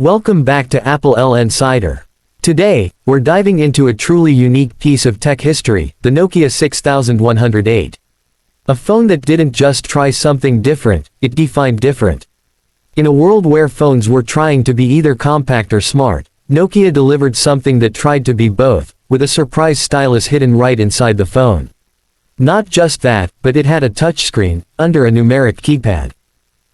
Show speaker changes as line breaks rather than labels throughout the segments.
Welcome back to applelnsider. Today, we're diving into a truly unique piece of tech history, the Nokia 6108. A phone that didn't just try something different, it defined different. In a world where phones were trying to be either compact or smart, Nokia delivered something that tried to be both, with a surprise stylus hidden right inside the phone. Not just that, but it had a touchscreen, under a numeric keypad.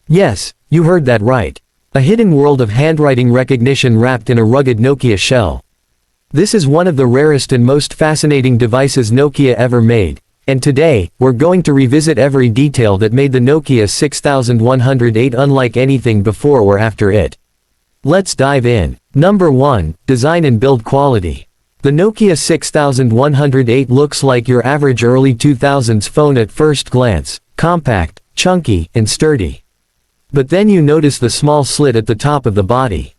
Yes, you heard that right. A hidden world of handwriting recognition wrapped in a rugged Nokia shell. This is one of the rarest and most fascinating devices Nokia ever made, and today, we're going to revisit every detail that made the Nokia 6108 unlike anything before or after it. Let's dive in. Number 1, Design and Build Quality. The Nokia 6108 looks like your average early 2000s phone at first glance, compact, chunky, and sturdy. But then you notice the small slit at the top of the body.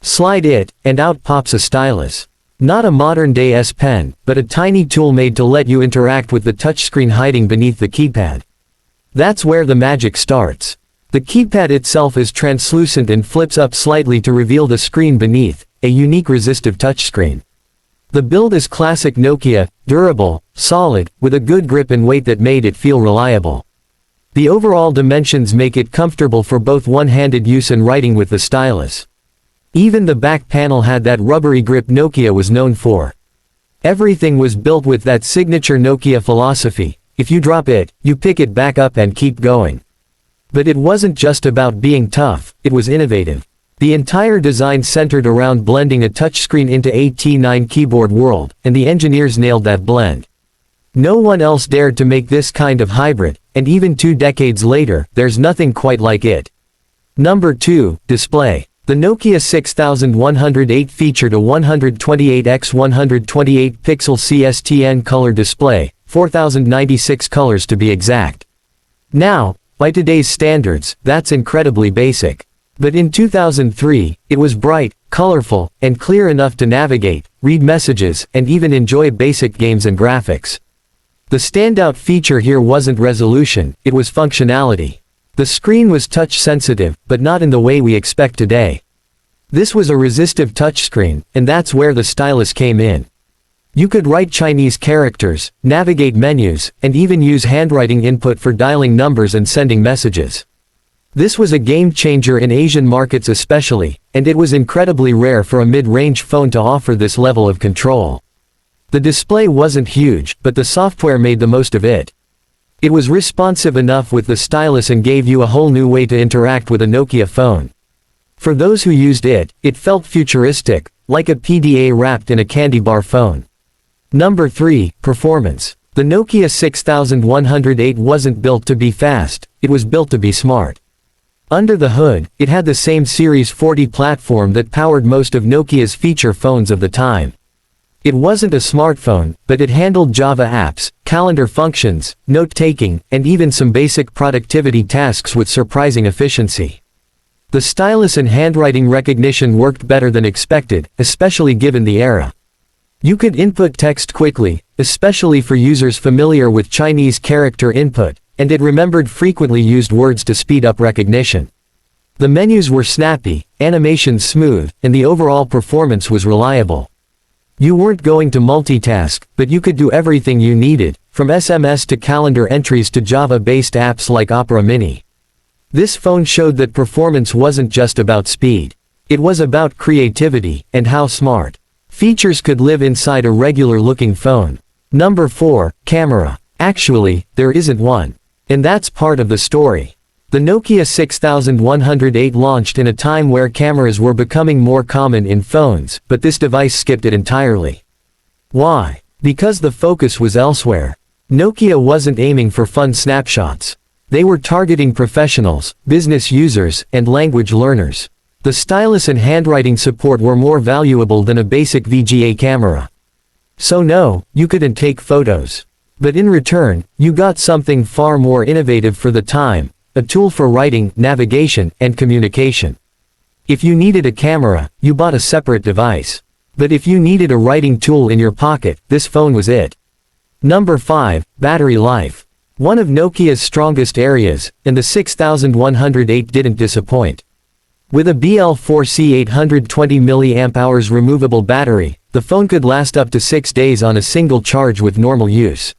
Slide it, and out pops a stylus. Not a modern-day S Pen, but a tiny tool made to let you interact with the touchscreen hiding beneath the keypad. That's where the magic starts. The keypad itself is translucent and flips up slightly to reveal the screen beneath, a unique resistive touchscreen. The build is classic Nokia, durable, solid, with a good grip and weight that made it feel reliable. The overall dimensions make it comfortable for both one-handed use and writing with the stylus. Even the back panel had that rubbery grip Nokia was known for. Everything was built with that signature Nokia philosophy: if you drop it, you pick it back up and keep going. But it wasn't just about being tough, it was innovative. The entire design centered around blending a touchscreen into a T9 keyboard world, and the engineers nailed that blend. No one else dared to make this kind of hybrid, and even 2 decades later, there's nothing quite like it. Number 2, Display. The Nokia 6108 featured a 128x128 pixel CSTN color display, 4096 colors to be exact. Now, by today's standards, that's incredibly basic. But in 2003, it was bright, colorful, and clear enough to navigate, read messages, and even enjoy basic games and graphics. The standout feature here wasn't resolution, it was functionality. The screen was touch-sensitive, but not in the way we expect today. This was a resistive touchscreen, and that's where the stylus came in. You could write Chinese characters, navigate menus, and even use handwriting input for dialing numbers and sending messages. This was a game-changer in Asian markets especially, and it was incredibly rare for a mid-range phone to offer this level of control. The display wasn't huge, but the software made the most of it. It was responsive enough with the stylus and gave you a whole new way to interact with a Nokia phone. For those who used it, it felt futuristic, like a PDA wrapped in a candy bar phone. Number 3, Performance. The Nokia 6108 wasn't built to be fast, it was built to be smart. Under the hood, it had the same Series 40 platform that powered most of Nokia's feature phones of the time. It wasn't a smartphone, but it handled Java apps, calendar functions, note-taking, and even some basic productivity tasks with surprising efficiency. The stylus and handwriting recognition worked better than expected, especially given the era. You could input text quickly, especially for users familiar with Chinese character input, and it remembered frequently used words to speed up recognition. The menus were snappy, animations smooth, and the overall performance was reliable. You weren't going to multitask, but you could do everything you needed, from SMS to calendar entries to Java-based apps like Opera Mini. This phone showed that performance wasn't just about speed. It was about creativity, and how smart features could live inside a regular-looking phone. Number 4, Camera. Actually, there isn't one. And that's part of the story. The Nokia 6108 launched in a time where cameras were becoming more common in phones, but this device skipped it entirely. Why? Because the focus was elsewhere. Nokia wasn't aiming for fun snapshots. They were targeting professionals, business users, and language learners. The stylus and handwriting support were more valuable than a basic VGA camera. So no, you couldn't take photos. But in return, you got something far more innovative for the time: a tool for writing, navigation, and communication. If you needed a camera, you bought a separate device. But if you needed a writing tool in your pocket, this phone was it. Number 5, Battery Life. One of Nokia's strongest areas, and the 6108 didn't disappoint. With a BL4C 820 mAh removable battery, the phone could last up to 6 days on a single charge with normal use.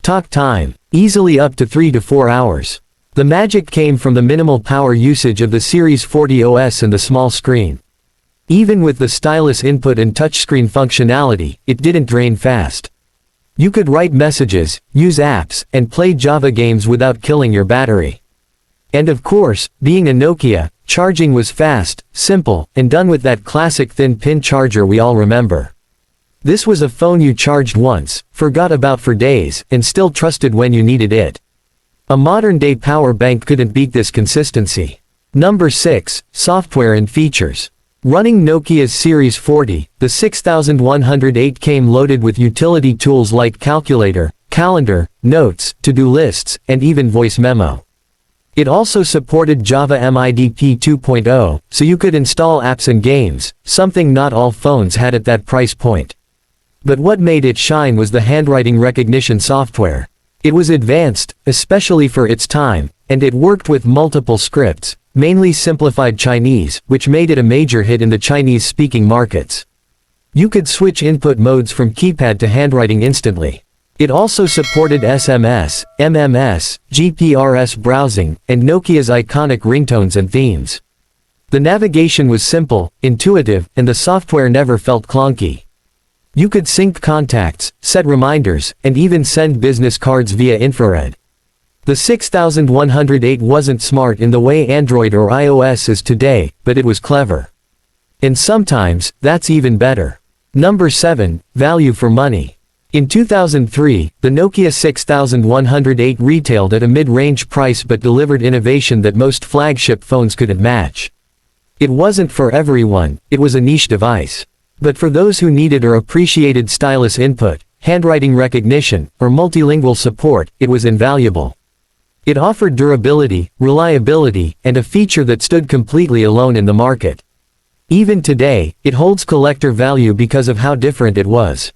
Talk time, easily up to 3 to 4 hours. The magic came from the minimal power usage of the Series 40 OS and the small screen. Even with the Stylus input and touchscreen functionality, it didn't drain fast. You could write messages, use apps, and play Java games without killing your battery. And of course, being a Nokia, charging was fast, simple, and done with that classic thin-pin charger we all remember. This was a phone you charged once, forgot about for days, and still trusted when you needed it. A modern-day power bank couldn't beat this consistency. Number 6. Software and features. Running Nokia's Series 40, the 6108 came loaded with utility tools like calculator, calendar, notes, to-do lists, and even voice memo. It also supported Java MIDP 2.0, so you could install apps and games, something not all phones had at that price point. But what made it shine was the handwriting recognition software. It was advanced, especially for its time, and it worked with multiple scripts, mainly simplified Chinese, which made it a major hit in the Chinese-speaking markets. You could switch input modes from keypad to handwriting instantly. It also supported SMS, MMS, GPRS browsing, and Nokia's iconic ringtones and themes. The navigation was simple, intuitive, and the software never felt clunky. You could sync contacts, set reminders, and even send business cards via infrared. The 6108 wasn't smart in the way Android or iOS is today, but it was clever. And sometimes, that's even better. Number 7. Value for money. In 2003, the Nokia 6108 retailed at a mid-range price but delivered innovation that most flagship phones couldn't match. It wasn't for everyone, it was a niche device. But for those who needed or appreciated stylus input, handwriting recognition, or multilingual support, it was invaluable. It offered durability, reliability, and a feature that stood completely alone in the market. Even today, it holds collector value because of how different it was.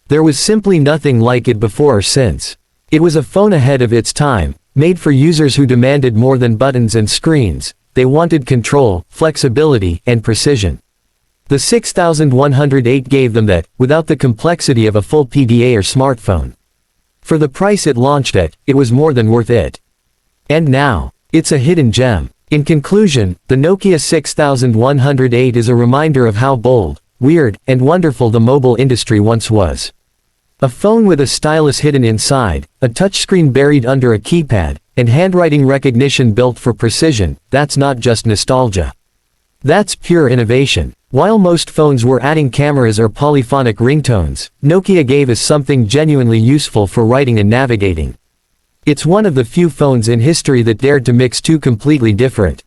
There was simply nothing like it before or since. It was a phone ahead of its time, made for users who demanded more than buttons and screens. They wanted control, flexibility, and precision. The 6108 gave them that, without the complexity of a full PDA or smartphone. For the price it launched at, it was more than worth it. And now, it's a hidden gem. In conclusion, the Nokia 6108 is a reminder of how bold, weird, and wonderful the mobile industry once was. A phone with a stylus hidden inside, a touchscreen buried under a keypad, and handwriting recognition built for precision. That's not just nostalgia. That's pure innovation. While most phones were adding cameras or polyphonic ringtones, Nokia gave us something genuinely useful for writing and navigating. It's one of the few phones in history that dared to mix two completely different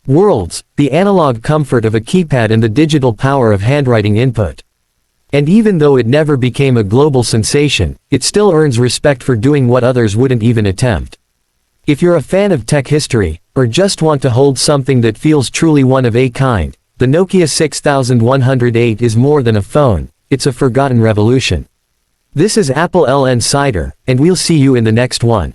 worlds, the analog comfort of a keypad and the digital power of handwriting input. And even though it never became a global sensation, it still earns respect for doing what others wouldn't even attempt. If you're a fan of tech history, or just want to hold something that feels truly one of a kind, the Nokia 6108 is more than a phone, it's a forgotten revolution. This is applelnsider, and we'll see you in the next one.